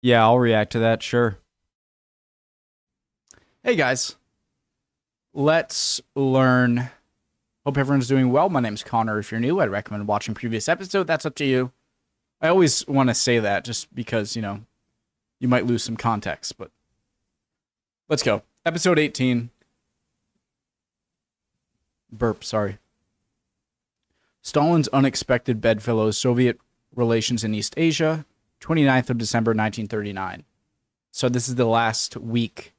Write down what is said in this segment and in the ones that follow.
Yeah, I'll react to that, sure. Hey guys, let's learn. Hope everyone's doing well. My name's Connor. If you're new, I'd recommend watching previous episode. That's up to you. I always want to say that just because, you might lose some context, but let's go. Episode 18. Burp, sorry. Stalin's unexpected bedfellows, Soviet relations in East Asia, 29th of December, 1939. So this is the last week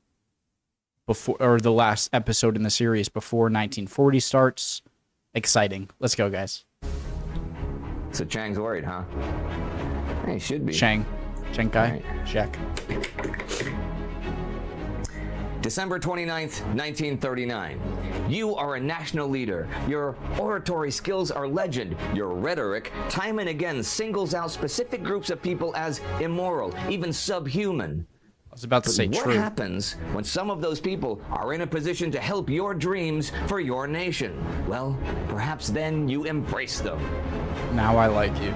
before, or the last episode in the series before 1940 starts. Exciting. Let's go, guys. So Chang's worried, huh? He should be. Chang Kai? Right. Check. December 29th, 1939. You are a national leader. Your oratory skills are legend. Your rhetoric, time and again, singles out specific groups of people as immoral, even subhuman. I was about to say What true. happens when some of those people are in a position to help your dreams for your nation? Well, perhaps then you embrace them. Now I like you.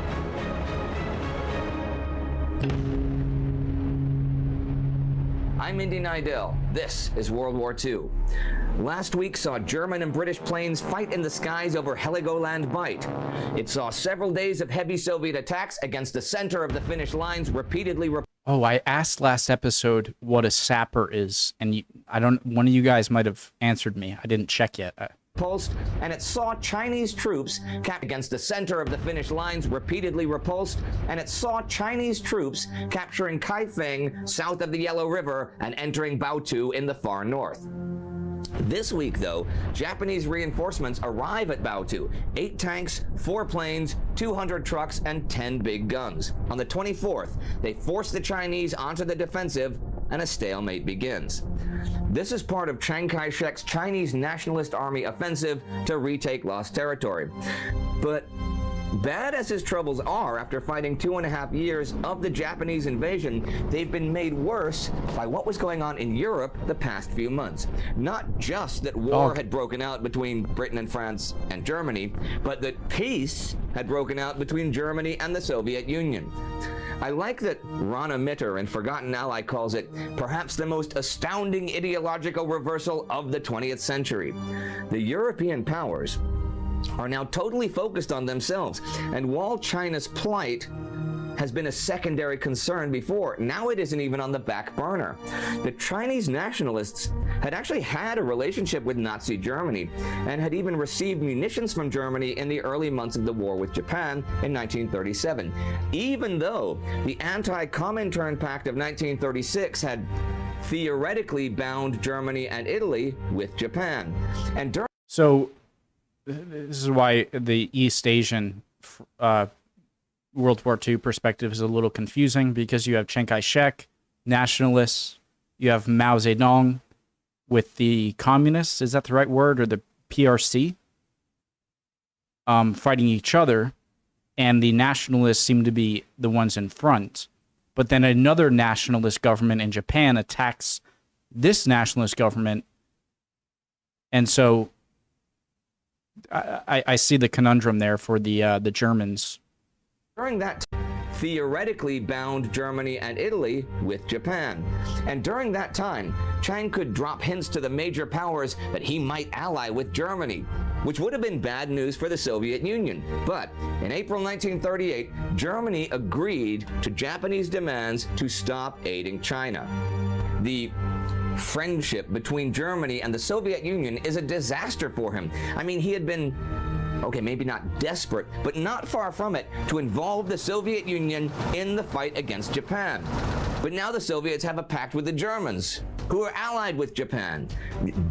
I'm Indy Nidell. This is World War II. Last week saw German and British planes fight in the skies over Heligoland Bight. It saw several days of heavy Soviet attacks against the center of the Finnish lines, repeatedly. Oh, I asked last episode what a sapper is, and one of you guys might have answered me. I didn't check yet. Repulsed, and it saw Chinese troops against the center of the Finnish lines, repeatedly repulsed, and it saw Chinese troops capturing Kaifeng south of the Yellow River and entering Baotou in the far north. This week, though, Japanese reinforcements arrive at Baotou. 8 tanks, 4 planes, 200 trucks, and 10 big guns. On the 24th, they force the Chinese onto the defensive, and a stalemate begins. This is part of Chiang Kai-shek's Chinese Nationalist Army offensive to retake lost territory. But bad as his troubles are after fighting 2.5 years of the Japanese invasion, they've been made worse by what was going on in Europe the past few months. Not just that war had broken out between Britain and France and Germany, but that peace had broken out between Germany and the Soviet Union. I like that Rana Mitter in Forgotten Ally calls it perhaps the most astounding ideological reversal of the 20th century. The European powers are now totally focused on themselves, and while China's plight has been a secondary concern before, now it isn't even on the back burner. The Chinese nationalists had actually had a relationship with Nazi Germany and had even received munitions from Germany in the early months of the war with Japan in 1937, even though the Anti-Comintern Pact of 1936 had theoretically bound Germany and Italy with Japan. And So this is why the East Asian World War II perspective is a little confusing, because you have Chiang Kai-shek, nationalists, you have Mao Zedong with the communists, is that the right word, or the PRC, fighting each other, and the nationalists seem to be the ones in front. But then another nationalist government in Japan attacks this nationalist government, and so I see the conundrum there for the Germans. During that theoretically bound Germany and Italy with Japan. And during that time, Chiang could drop hints to the major powers that he might ally with Germany, which would have been bad news for the Soviet Union. But in April 1938, Germany agreed to Japanese demands to stop aiding China. The friendship between Germany and the Soviet Union is a disaster for him. I mean, he had been, okay, maybe not desperate, but not far from it, to involve the Soviet Union in the fight against Japan. But now the Soviets have a pact with the Germans, who are allied with Japan.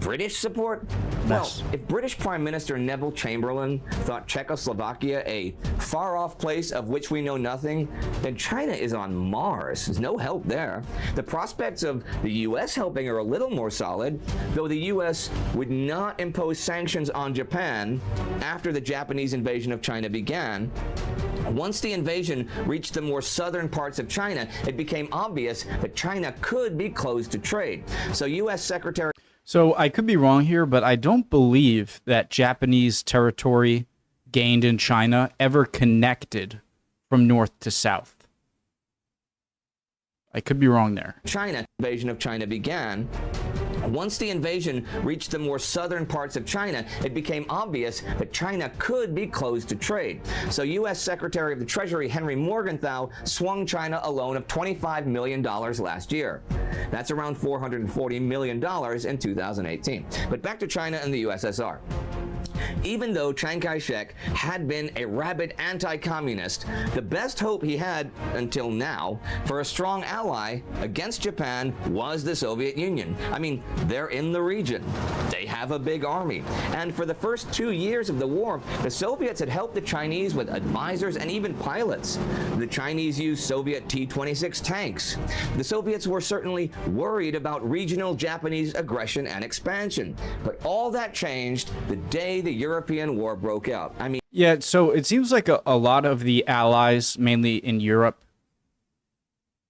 British support? Well, if British Prime Minister Neville Chamberlain thought Czechoslovakia a far-off place of which we know nothing, then China is on Mars. There's no help there. The prospects of the U.S. helping are a little more solid, though the U.S. would not impose sanctions on Japan after the Japanese invasion of China began. Once the invasion reached the more southern parts of China, it became obvious that China could be closed to trade. So U.S. Secretary... So I could be wrong here, but I don't believe that Japanese territory gained in China ever connected from north to south. I could be wrong there. China invasion of China began. Once the invasion reached the more southern parts of China, it became obvious that China could be closed to trade. So U.S. Secretary of the Treasury Henry Morgenthau swung China a loan of $25 million last year. That's around $440 million in 2018. But back to China and the USSR. Even though Chiang Kai-shek had been a rabid anti-communist, the best hope he had until now for a strong ally against Japan was the Soviet Union. I mean, they're in the region. They have a big army. And for the first 2 years of the war, the Soviets had helped the Chinese with advisors and even pilots. The Chinese used Soviet T-26 tanks. The Soviets were certainly worried about regional Japanese aggression and expansion. But all that changed the day the European war broke out. I mean, yeah, so it seems like a lot of the allies, mainly in Europe,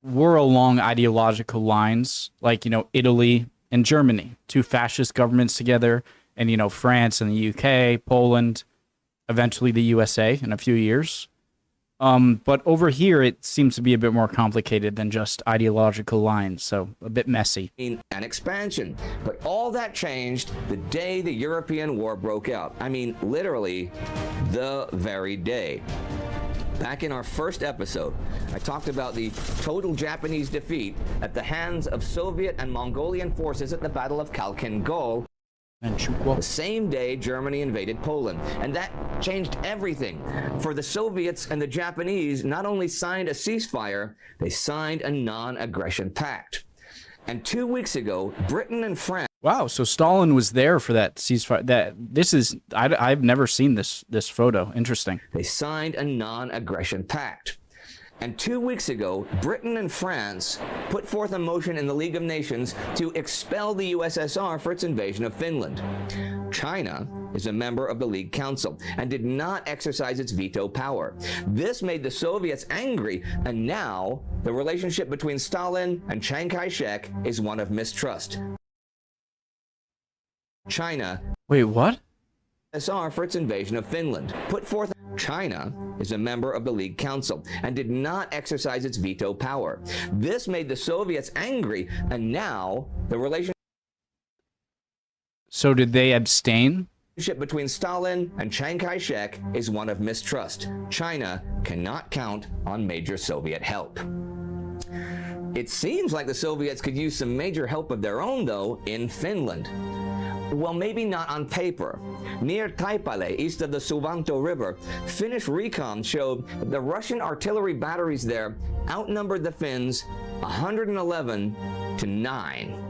were along ideological lines, like, you know, Italy and Germany, two fascist governments together, and, you know, France and the UK, Poland, eventually the USA in a few years. But over here, it seems to be a bit more complicated than just ideological lines, so a bit messy. An expansion. But all that changed the day the European war broke out. I mean, literally, the very day. Back in our first episode, I talked about the total Japanese defeat at the hands of Soviet and Mongolian forces at the Battle of Khalkhin Gol. The same day Germany invaded Poland, and that changed everything. For the Soviets and the Japanese not only signed a ceasefire, they signed a non-aggression pact. And 2 weeks ago, Britain and France... Wow, so Stalin was there for that ceasefire. I've never seen this photo. Interesting. They signed a non-aggression pact. And 2 weeks ago, Britain and France put forth a motion in the League of Nations to expel the USSR for its invasion of Finland. China is a member of the League Council and did not exercise its veto power. This made the Soviets angry, and now the relationship between Stalin and Chiang Kai-shek is one of mistrust. China... Wait, what? USSR for its invasion of Finland. Put forth... China is a member of the League Council and did not exercise its veto power. This made the Soviets angry, and now the relationship... So did they abstain? Between Stalin and Chiang Kai-shek is one of mistrust. China cannot count on major Soviet help. It seems like the Soviets could use some major help of their own, though, in Finland. Well, maybe not on paper. Near Taipale, east of the Suvanto River, Finnish recon showed that the Russian artillery batteries there outnumbered the Finns 111 to 9.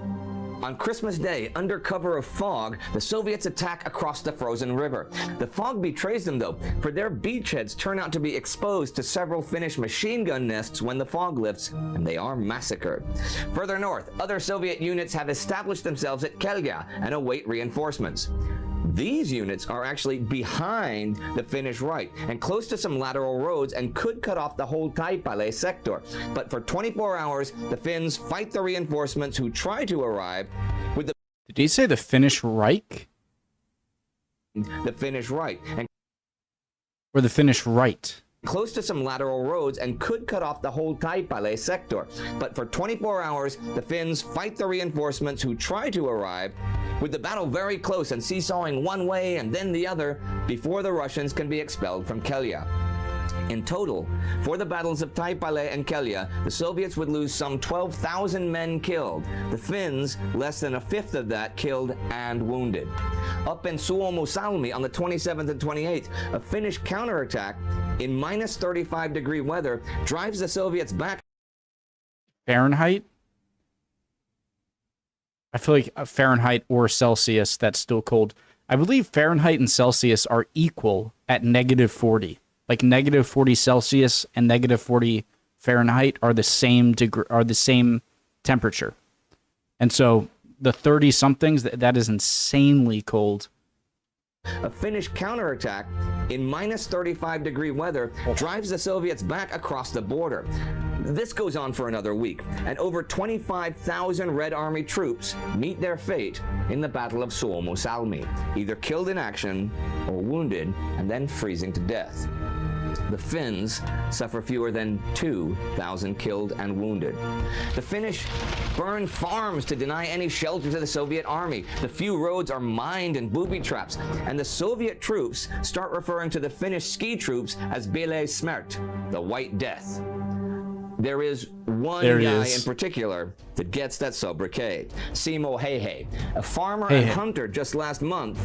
On Christmas Day, under cover of fog, the Soviets attack across the frozen river. The fog betrays them, though, for their beachheads turn out to be exposed to several Finnish machine gun nests when the fog lifts, and they are massacred. Further north, other Soviet units have established themselves at Kelja and await reinforcements. These units are actually behind the Finnish right and close to some lateral roads and could cut off the whole Taipale sector. But for 24 hours, the Finns fight the reinforcements who try to arrive with the... Did he say the Finnish Reich? The Finnish right. Or the Finnish right? Close to some lateral roads and could cut off the whole Taipale sector. But for 24 hours, the Finns fight the reinforcements who try to arrive, with the battle very close and seesawing one way and then the other before the Russians can be expelled from Kelja. In total, for the battles of Taipale and Kelja, the Soviets would lose some 12,000 men killed. The Finns, less than a fifth of that killed and wounded. Up in Suomussalmi on the 27th and 28th, a Finnish counterattack in minus 35-degree weather drives the Soviets back. Fahrenheit? I feel like Fahrenheit or Celsius, that's still cold. I believe Fahrenheit and Celsius are equal at negative 40. Like negative 40 Celsius and negative 40 Fahrenheit are the same temperature. And so the 30-somethings, that is insanely cold. A Finnish counterattack in minus 35-degree weather drives the Soviets back across the border. This goes on for another week, and over 25,000 Red Army troops meet their fate in the Battle of Suomussalmi, either killed in action or wounded and then freezing to death. the Finns suffer fewer than 2,000 killed and wounded. The Finnish burn farms to deny any shelter to the Soviet army. The few roads are mined and booby traps, and the Soviet troops start referring to the Finnish ski troops as Bele Smert, the White Death. There is one guy in particular that gets that sobriquet, Simo Hehe, a farmer and hunter just last month.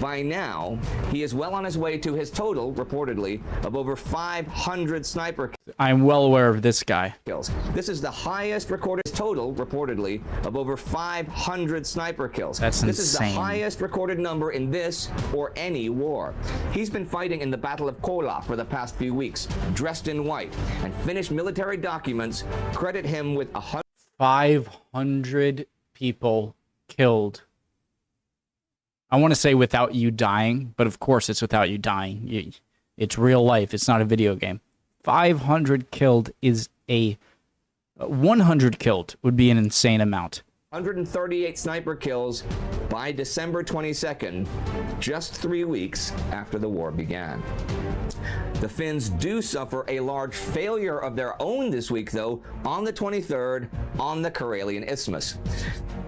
By now, he is well on his way to his total, reportedly, of over 500 sniper I'm well aware of this guy. kills. This is the highest recorded total, reportedly, of over 500 sniper kills. That's This is the insane. highest recorded number in this or any war. He's been fighting in the Battle of Kola for the past few weeks, dressed in white, and Finnish military documents credit him with 500 people killed. I want to say without you dying, but of course it's without you dying. It's real life. It's not a video game. 500 killed is 100 killed would be an insane amount. 138 sniper kills by December 22nd, just 3 weeks after the war began. The Finns do suffer a large failure of their own this week, though, on the 23rd on the Karelian Isthmus.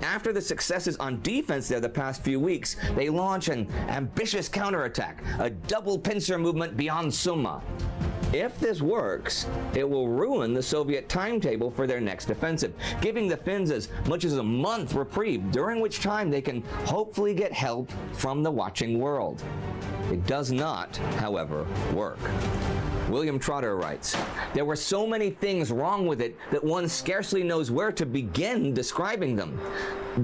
After the successes on defense there the past few weeks, they launch an ambitious counterattack, a double pincer movement beyond Summa. If this works, it will ruin the Soviet timetable for their next offensive, giving the Finns as much as a month reprieve, during which time they can hopefully get help from the watching world. It does not, however, work. William Trotter writes, "There were so many things wrong with it that one scarcely knows where to begin describing them.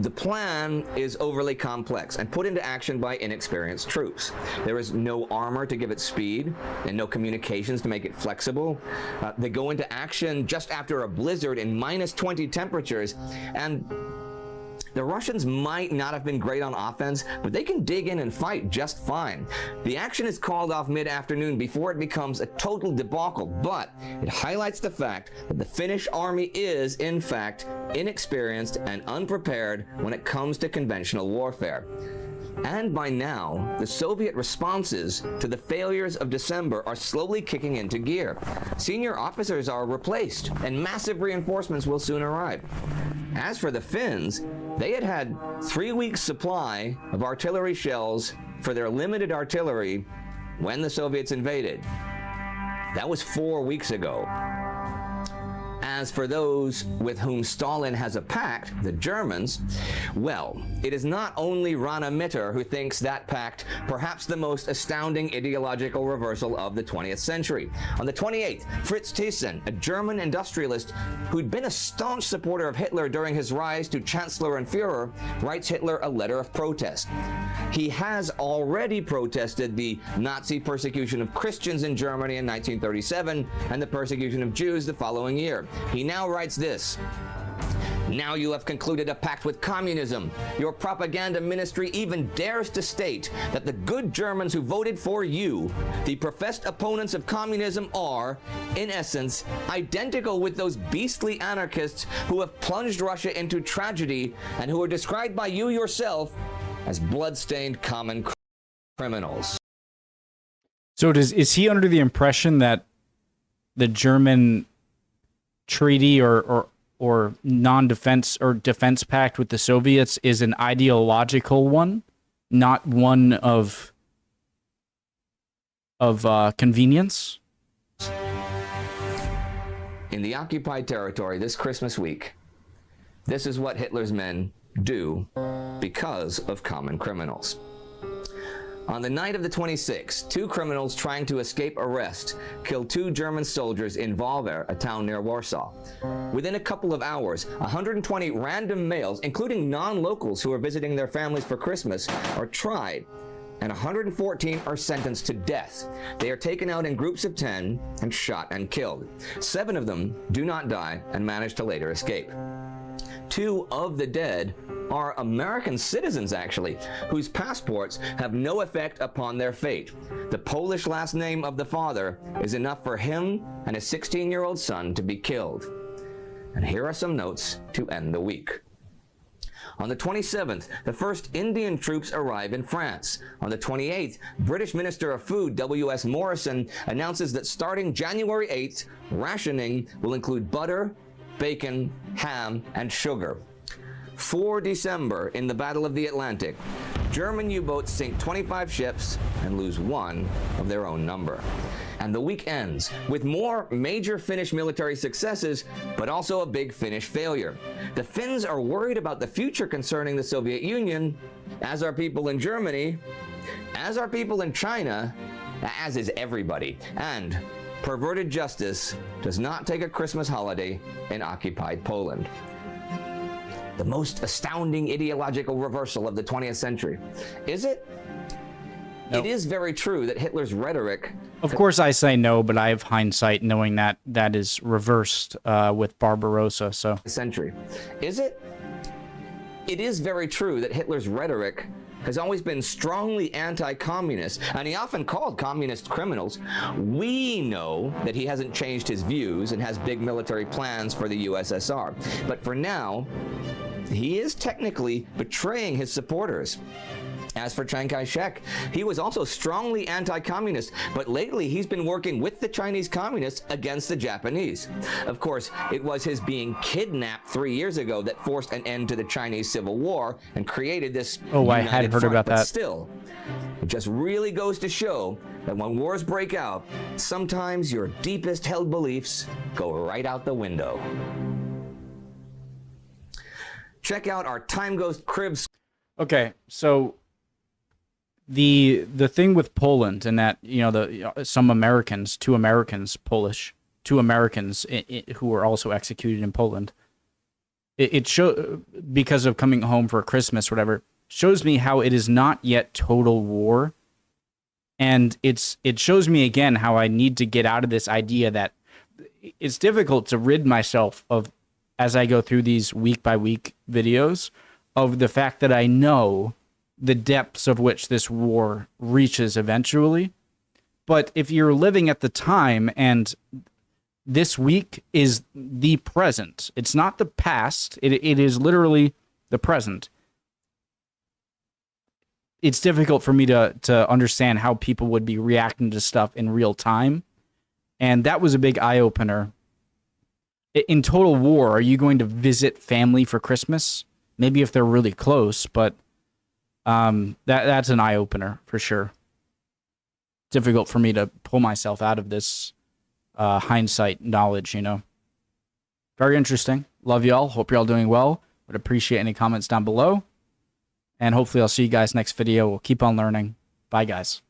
The plan is overly complex and put into action by inexperienced troops. There is no armor to give it speed and no communications to make it flexible. They go into action just after a blizzard in -20 temperatures, and the Russians might not have been great on offense, but they can dig in and fight just fine. The action is called off mid-afternoon before it becomes a total debacle, but it highlights the fact that the Finnish army is, in fact, inexperienced and unprepared when it comes to conventional warfare." And by now, the Soviet responses to the failures of December are slowly kicking into gear. Senior officers are replaced, and massive reinforcements will soon arrive. As for the Finns, they had 3 weeks' supply of artillery shells for their limited artillery when the Soviets invaded. That was 4 weeks ago. As for those with whom Stalin has a pact, the Germans, well, it is not only Rana Mitter who thinks that pact perhaps the most astounding ideological reversal of the 20th century. On the 28th, Fritz Thyssen, a German industrialist who'd been a staunch supporter of Hitler during his rise to Chancellor and Führer, writes Hitler a letter of protest. He has already protested the Nazi persecution of Christians in Germany in 1937 and the persecution of Jews the following year. He now writes this: "Now you have concluded a pact with communism. Your propaganda ministry even dares to state that the good Germans who voted for you, the professed opponents of communism, are, in essence, identical with those beastly anarchists who have plunged Russia into tragedy and who are described by you yourself as blood-stained common criminals." So is he under the impression that the German treaty or non-defense or defense pact with the Soviets is an ideological one, not one of convenience? In the occupied territory this Christmas week, this is what Hitler's men do because of common criminals. On the night of the 26th, 2 criminals trying to escape arrest killed 2 German soldiers in Walwer, a town near Warsaw. Within a couple of hours, 120 random males, including non-locals who are visiting their families for Christmas, are tried, and 114 are sentenced to death. They are taken out in groups of 10 and shot and killed. 7 of them do not die and manage to later escape. 2 of the dead are American citizens, actually, whose passports have no effect upon their fate. The Polish last name of the father is enough for him and his 16-year-old son to be killed. And here are some notes to end the week. On the 27th, the first Indian troops arrive in France. On the 28th, British Minister of Food W.S. Morrison announces that starting January 8th, rationing will include butter, bacon, ham, and sugar. 4 December, in the Battle of the Atlantic, German U-boats sink 25 ships and lose 1 of their own number. And the week ends with more major Finnish military successes, but also a big Finnish failure. The Finns are worried about the future concerning the Soviet Union, as are people in Germany, as are people in China, as is everybody. And perverted justice does not take a Christmas holiday in occupied Poland. The most astounding ideological reversal of the 20th century. Is it? Nope. It is very true that Hitler's rhetoric... Of course I say no, but I have hindsight knowing that that is reversed with Barbarossa, so... Century. Is it? It is very true that Hitler's rhetoric has always been strongly anti-communist, and he often called communists criminals. We know that he hasn't changed his views and has big military plans for the USSR. But for now, he is technically betraying his supporters. As for Chiang Kai-shek, he was also strongly anti-communist, but lately he's been working with the Chinese communists against the Japanese. Of course, it was his being kidnapped 3 years ago that forced an end to the Chinese Civil War and created this I had heard about that. But still, it just really goes to show that when wars break out, sometimes your deepest held beliefs go right out the window. Check out our Time Ghost Cribs. Okay, so the thing with Poland and that, you know, some Americans, 2 Americans, Polish, 2 Americans who were also executed in Poland, it show because of coming home for Christmas or whatever, shows me how it is not yet total war. And it shows me again how I need to get out of this idea that it's difficult to rid myself of, as I go through these week by week videos, of the fact that I know the depths of which this war reaches eventually. But if you're living at the time, and this week is the present, it's not the past, it is literally the present. It's difficult for me to understand how people would be reacting to stuff in real time. And that was a big eye-opener. In total war, are you going to visit family for Christmas? Maybe if they're really close, but that's an eye-opener for sure. Difficult for me to pull myself out of this hindsight knowledge, you know. Very interesting. Love y'all. Hope you're all doing well. Would appreciate any comments down below. And hopefully I'll see you guys next video. We'll keep on learning. Bye, guys.